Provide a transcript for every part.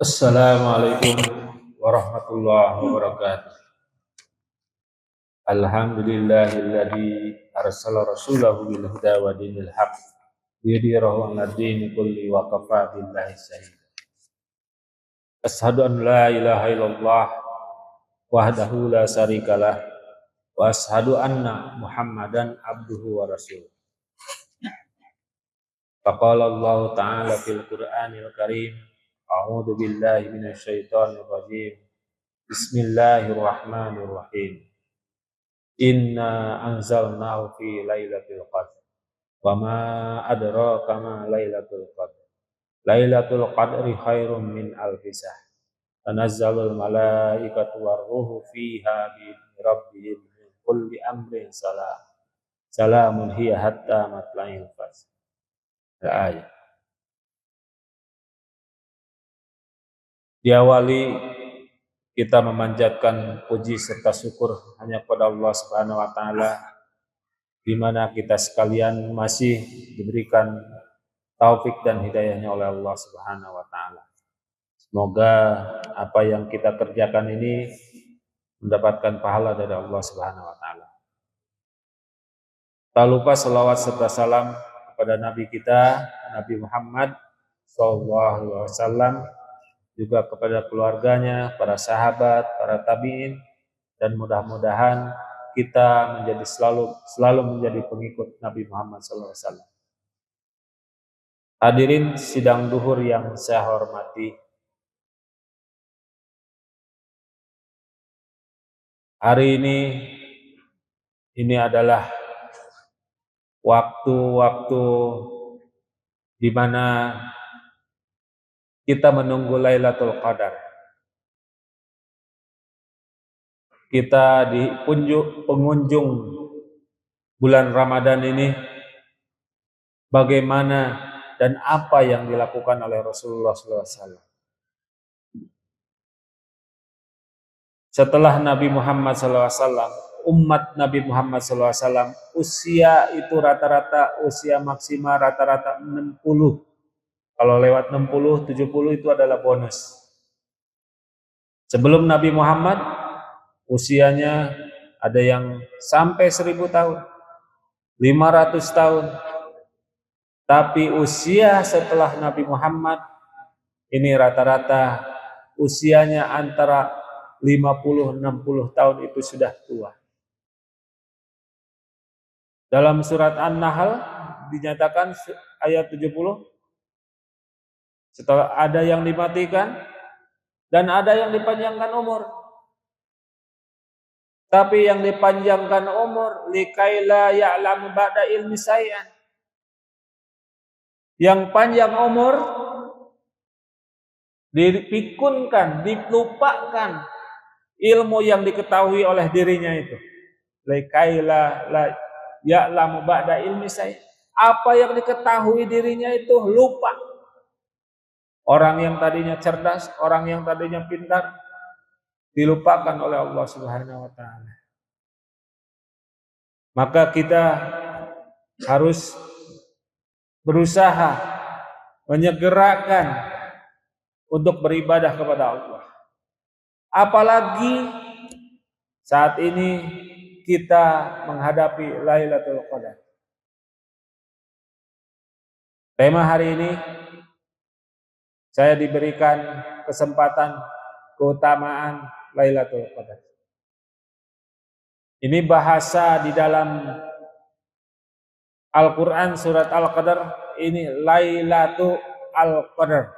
Assalamualaikum warahmatullahi wabarakatuh. Alhamdulillahilladzi arsala rasulahu bil huda wa dinil haq liyudhhirahu 'ala dini kulli wa kafa billahi shahida. Asyhadu an la ilaha illallah wahdahu la syarikalah wa asyhadu anna Muhammadan abduhu wa rasuluh. Faqala Allah ta'ala fil Qur'anil Karim, a'udzu billahi minasy syaithanir rajim. Bismillahirrahmanirrahim. Inna anzalnahu fi lailatul qadr. Wa ma adraka ma lailatul qadr. Lailatul qadri khairum min alfi syahr. Tanazzalul malaikatu warruhu fiha bi rabbihim min kulli amrin salam. Salamun hiya hatta matla'il fajr. Ayat. Diawali kita memanjatkan puji serta syukur hanya kepada Allah Subhanahu wa taala, di mana kita sekalian masih diberikan taufik dan hidayahnya oleh Allah Subhanahu wa taala. Semoga apa yang kita kerjakan ini mendapatkan pahala dari Allah Subhanahu wa taala. Tak lupa selawat serta salam kepada Nabi kita, Nabi Muhammad SAW, juga kepada keluarganya, para sahabat, para tabi'in, dan mudah-mudahan kita menjadi selalu menjadi pengikut Nabi Muhammad SAW. Hadirin sidang duhur yang saya hormati, hari ini adalah waktu-waktu di mana kita menunggu Lailatul Qadar. Kita di pengunjung bulan Ramadan ini, bagaimana dan apa yang dilakukan oleh Rasulullah SAW. Setelah Nabi Muhammad SAW, umat Nabi Muhammad SAW, usia itu rata-rata, usia maksimal rata-rata 60. Kalau lewat 60, 70 itu adalah bonus. Sebelum Nabi Muhammad, usianya ada yang sampai 1000 tahun, 500 tahun. Tapi usia setelah Nabi Muhammad, ini rata-rata usianya antara 50-60 tahun itu sudah tua. Dalam surat An-Nahl dinyatakan ayat 70, setelah ada yang dimatikan dan ada yang dipanjangkan umur. Tapi yang dipanjangkan umur likaila ya'lamu ba'da ilmi syai'an. Yang panjang umur dipikunkan, dilupakan ilmu yang diketahui oleh dirinya itu. Likaila ya'lamu ba'da ilmi syai'an. Apa yang diketahui dirinya itu lupa. Orang yang tadinya cerdas, orang yang tadinya pintar, dilupakan oleh Allah Subhanahu wa taala. Maka kita harus berusaha menyegerakan untuk beribadah kepada Allah. Apalagi saat ini kita menghadapi Lailatul Qadar. Tema hari ini, saya diberikan kesempatan keutamaan Lailatul Qadar. Ini bahasa di dalam Al-Quran surat Al-Qadar, ini Lailatul Qadar.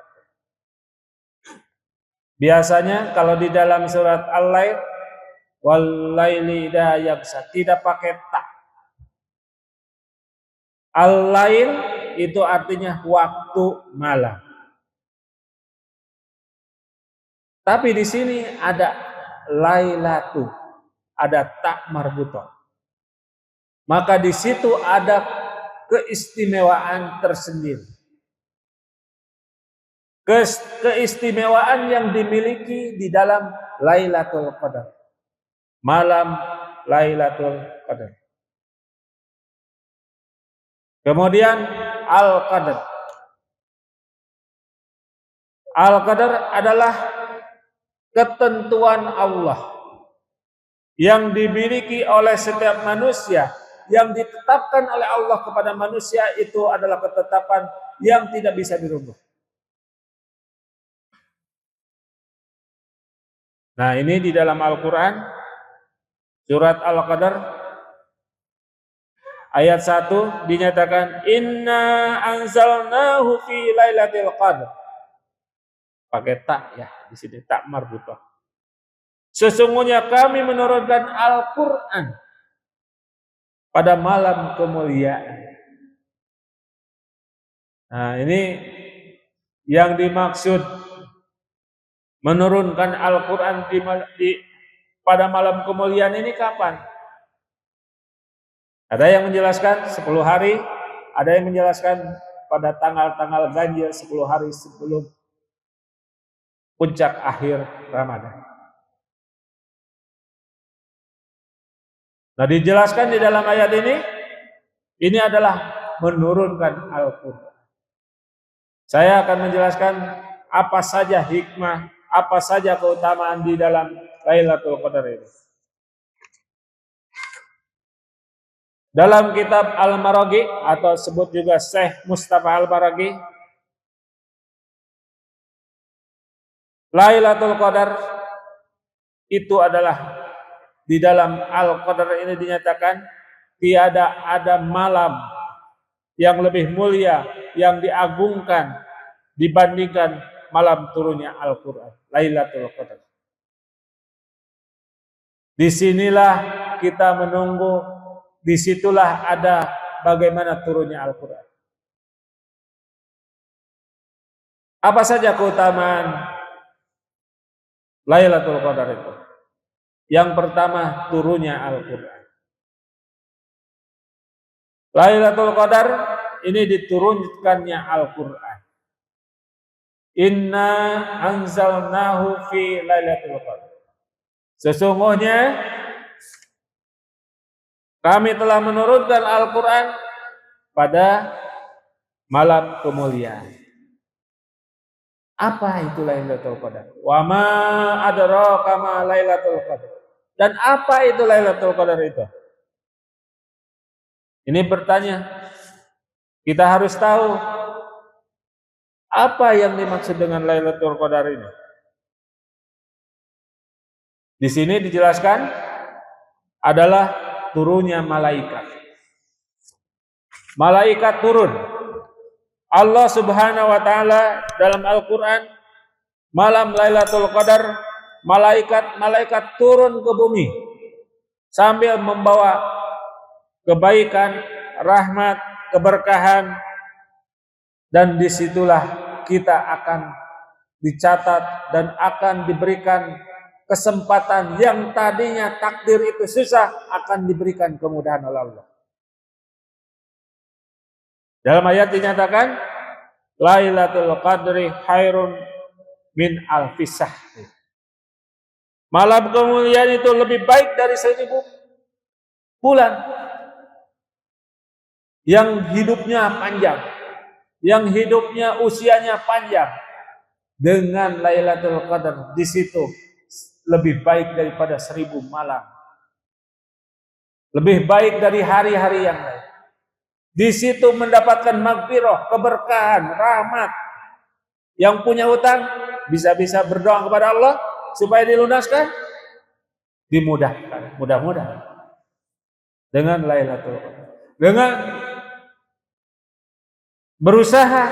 Biasanya kalau di dalam surat Al-Lail, wal-laili idza yaghsha, tidak pakai ta. Al-Lail itu artinya waktu malam. Tapi di sini ada Lailatu, ada tak marbutah. Maka di situ ada keistimewaan tersendiri. Keistimewaan yang dimiliki di dalam Lailatul Qadar. Malam Lailatul Qadar. Kemudian Al-Qadar. Al-qadar adalah ketentuan Allah yang dimiliki oleh setiap manusia, yang ditetapkan oleh Allah kepada manusia, itu adalah ketetapan yang tidak bisa dirubah. Nah, ini di dalam Al-Quran surat Al-Qadar ayat 1 dinyatakan inna anzalnahu fi lailatul qadar. Pakai tak ya, di sini tak marbutah. Sesungguhnya kami menurunkan Al-Qur'an pada malam kemuliaan. Nah, ini yang dimaksud menurunkan Al-Qur'an pada malam kemuliaan ini kapan? Ada yang menjelaskan 10 hari, ada yang menjelaskan pada tanggal-tanggal ganjil 10 hari sebelum puncak akhir Ramadan. Nah, dijelaskan di dalam ayat ini adalah menurunkan Al-Quran. Saya akan menjelaskan apa saja hikmah, apa saja keutamaan di dalam Lailatul Qadar ini. Dalam kitab Al-Maraghi atau sebut juga Syekh Mustafa Al-Maraghi, Lailatul Qadar itu adalah di dalam Al-Qadar ini dinyatakan tiada ada malam yang lebih mulia, yang diagungkan dibandingkan malam turunnya Al-Quran, Lailatul Qadar. Disinilah kita menunggu, disitulah ada bagaimana turunnya Al-Quran. Apa saja keutamaan Lailatul Qadar itu? Yang pertama, turunnya Al-Quran. Lailatul Qadar ini diturunkannya Al-Quran. Inna anzalnahu fi Lailatul Qadar. Sesungguhnya kami telah menurunkan Al-Quran pada malam kemuliaan. Apa itu Lailatul Qadar? Wa ma adraka ma Lailatul Qadar. Dan apa itu Lailatul Qadar itu? Ini bertanya. Kita harus tahu apa yang dimaksud dengan Lailatul Qadar ini. Di sini dijelaskan adalah turunnya malaikat. Malaikat turun. Allah Subhanahu wa taala dalam Al-Qur'an malam Lailatul Qadar malaikat turun ke bumi sambil membawa kebaikan, rahmat, keberkahan, dan disitulah kita akan dicatat dan akan diberikan kesempatan yang tadinya takdir itu susah akan diberikan kemudahan oleh Allah. Dalam ayat dinyatakan Lailatul Qadri khairun min alfis syahr. Malam kemuliaan itu lebih baik dari 1000 bulan. Yang hidupnya panjang, yang hidupnya usianya panjang, dengan Lailatul Qadar di situ lebih baik daripada 1000 malam. Lebih baik dari hari-hari yang lain. Di situ mendapatkan maghfirah, keberkahan, rahmat. Yang punya hutang bisa-bisa berdoa kepada Allah supaya dilunaskan, dimudahkan, mudah-mudahan dengan Lailatul Qadar. Dengan berusaha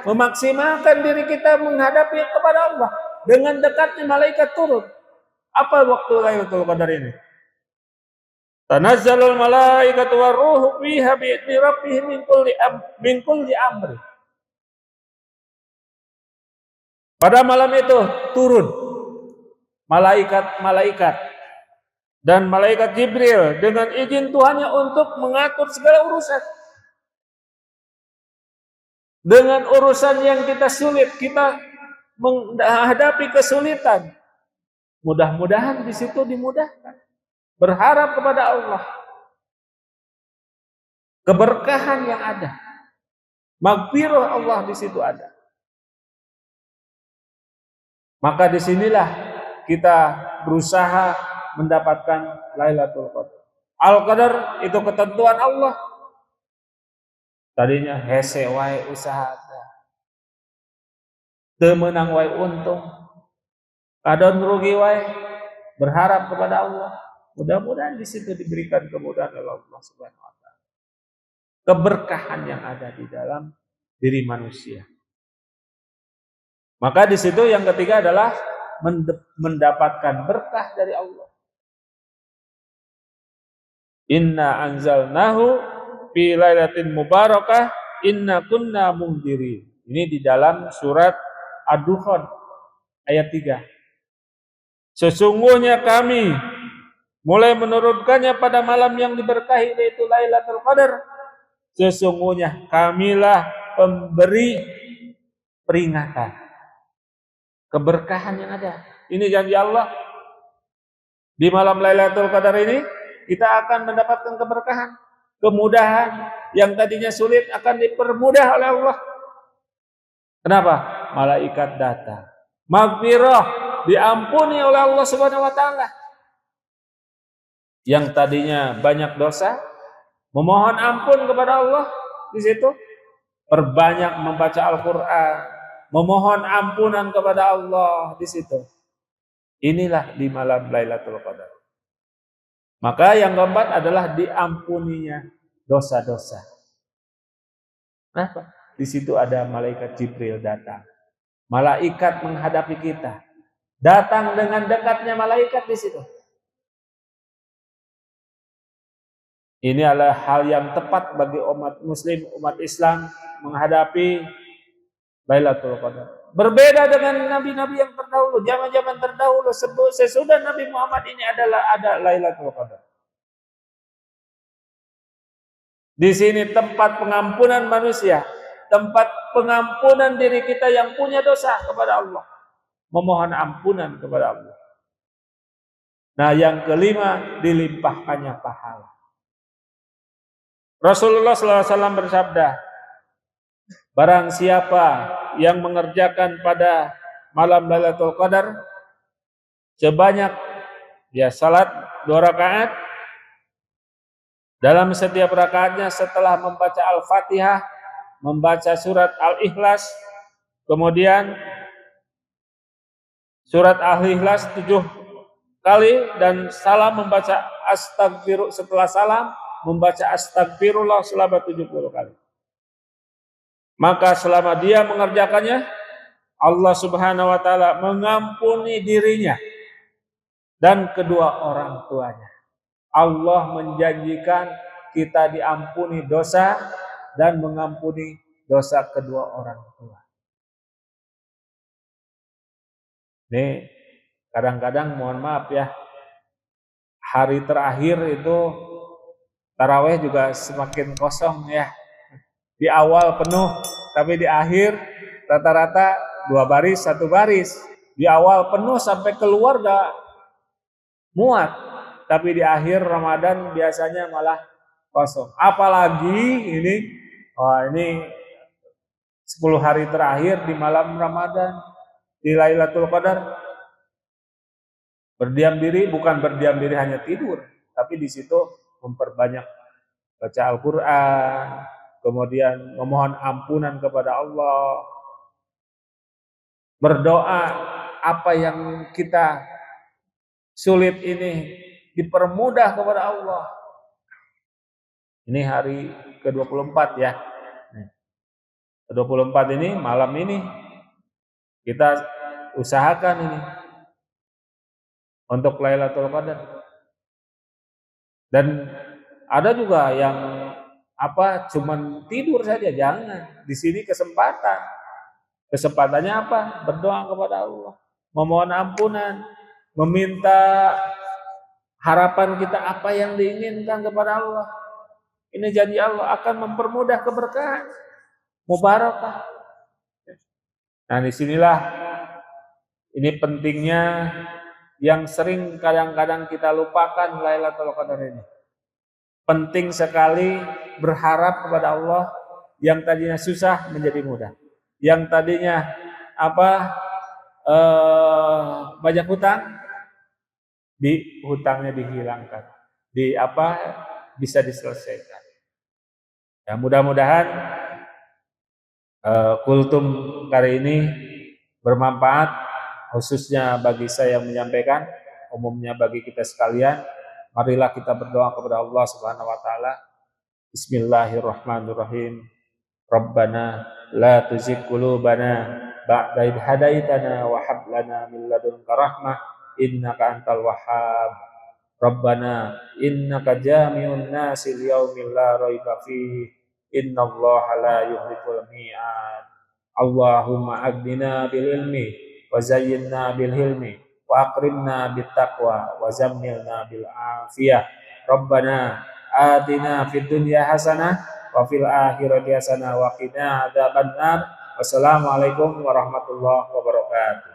memaksimalkan diri kita menghadapi kepada Allah dengan dekatnya malaikat turun. Apa waktu Lailatul Qadar ini? Tanazzalul malaikatu waruhu fiha bi'idzni rabbihim min kulli amri. Pada malam itu turun malaikat-malaikat dan malaikat Jibril dengan izin Tuhannya untuk mengatur segala urusan. Dengan urusan yang kita sulit, kita menghadapi kesulitan, mudah-mudahan di situ dimudahkan. Berharap kepada Allah. Keberkahan yang ada. Maghfirah Allah di situ ada. Maka disinilah kita berusaha mendapatkan Lailatul Qadar. Al-Qadar itu ketentuan Allah. Tadinya hese wae usaha teu meunang wae untung. Kadon rugi wae berharap kepada Allah. Mudah-mudahan di situ diberikan kemudahan oleh Allah Subhanahu wa taala. Keberkahan yang ada di dalam diri manusia. Maka di situ yang ketiga adalah mendapatkan berkah dari Allah. Inna anzalnahu fi lailatin mubarakah inna kunna mundirin. Ini di dalam surat Ad-Dukhan ayat 3. Sesungguhnya kami mulai menurunkannya pada malam yang diberkahi yaitu Lailatul Qadar. Sesungguhnya kamilah pemberi peringatan. Keberkahan yang ada. Ini janji Allah. Di malam Lailatul Qadar ini kita akan mendapatkan keberkahan. Kemudahan yang tadinya sulit akan dipermudah oleh Allah. Kenapa? Malaikat datang. Maghfirah diampuni oleh Allah Subhanahu wa taala. Yang tadinya banyak dosa, memohon ampun kepada Allah di situ, perbanyak membaca Al-Qur'an, memohon ampunan kepada Allah di situ. Inilah di malam Lailatul Qadar. Maka yang keempat adalah diampuninya dosa-dosa. Kenapa? Di situ ada malaikat Jibril datang. Malaikat menghadapi kita. Datang dengan dekatnya malaikat di situ. Ini adalah hal yang tepat bagi umat muslim, umat Islam menghadapi Lailatul Qadar. Berbeda dengan nabi-nabi yang terdahulu, zaman-zaman terdahulu sesudah Nabi Muhammad ini ada Lailatul Qadar. Di sini tempat pengampunan manusia, tempat pengampunan diri kita yang punya dosa kepada Allah, memohon ampunan kepada Allah. Nah, yang kelima, dilimpahkannya pahala. Rasulullah SAW bersabda, barang siapa yang mengerjakan pada malam Lailatul Qadar sebanyak salat 2 rakaat, dalam setiap rakaatnya setelah membaca Al-Fatihah, membaca surat Al-Ikhlas, kemudian surat Al-Ikhlas 7 kali dan salam membaca astagfirullah, setelah salam membaca astagfirullah selama 70 kali. Maka selama dia mengerjakannya, Allah Subhanahu wa taala mengampuni dirinya dan kedua orang tuanya. Allah menjanjikan kita diampuni dosa dan mengampuni dosa kedua orang tua. Nih, kadang-kadang mohon maaf ya, hari terakhir itu tarawih juga semakin kosong ya. Di awal penuh, tapi di akhir rata-rata 2 baris, 1 baris. Di awal penuh sampai keluar gak muat, tapi di akhir Ramadan biasanya malah kosong. Apalagi ini 10 hari terakhir di malam Ramadan, di Lailatul Qadar. Berdiam diri, bukan berdiam diri hanya tidur, tapi di situ memperbanyak baca Al-Qur'an, kemudian memohon ampunan kepada Allah, berdoa apa yang kita sulit ini dipermudah kepada Allah. Ini hari ke-24 ya. Ke-24 ini malam ini kita usahakan ini untuk Lailatul Qadar. Dan ada juga yang cuman tidur saja, jangan. Di sini kesempatan. Kesempatannya apa? Berdoa kepada Allah, memohon ampunan, meminta harapan kita apa yang diinginkan kepada Allah. Ini janji Allah akan mempermudah keberkahan, mubarakah. Nah, disinilah ini pentingnya yang sering kadang-kadang kita lupakan Lailatul Qadar ini. Penting sekali berharap kepada Allah, yang tadinya susah menjadi mudah. Yang tadinya banyak hutang, hutangnya dihilangkan, bisa diselesaikan. Ya, mudah-mudahan kultum kali ini bermanfaat, khususnya bagi saya yang menyampaikan, umumnya bagi kita sekalian. Marilah kita berdoa kepada Allah Subhanahu wa taala. Bismillahirrahmanirrahim. Rabbana la tuzigh qulubana ba'da idh hadaitana wa hab lana min ladunka rahmah innaka antal wahhab. Rabbana innaka jami'un nasi liyaumin la raiba fihi innallaha la yukhliqul mi'ad. Allahumma aghnina bil ilmi wa zayyinna bil hilmi wa akrimna bit taqwa wa zammilna bil afiyah. Rabbana atina fid dunya hasanah wa fil akhirati hasanah wa qina adzabannar. Wassalamualaikum warahmatullahi wabarakatuh.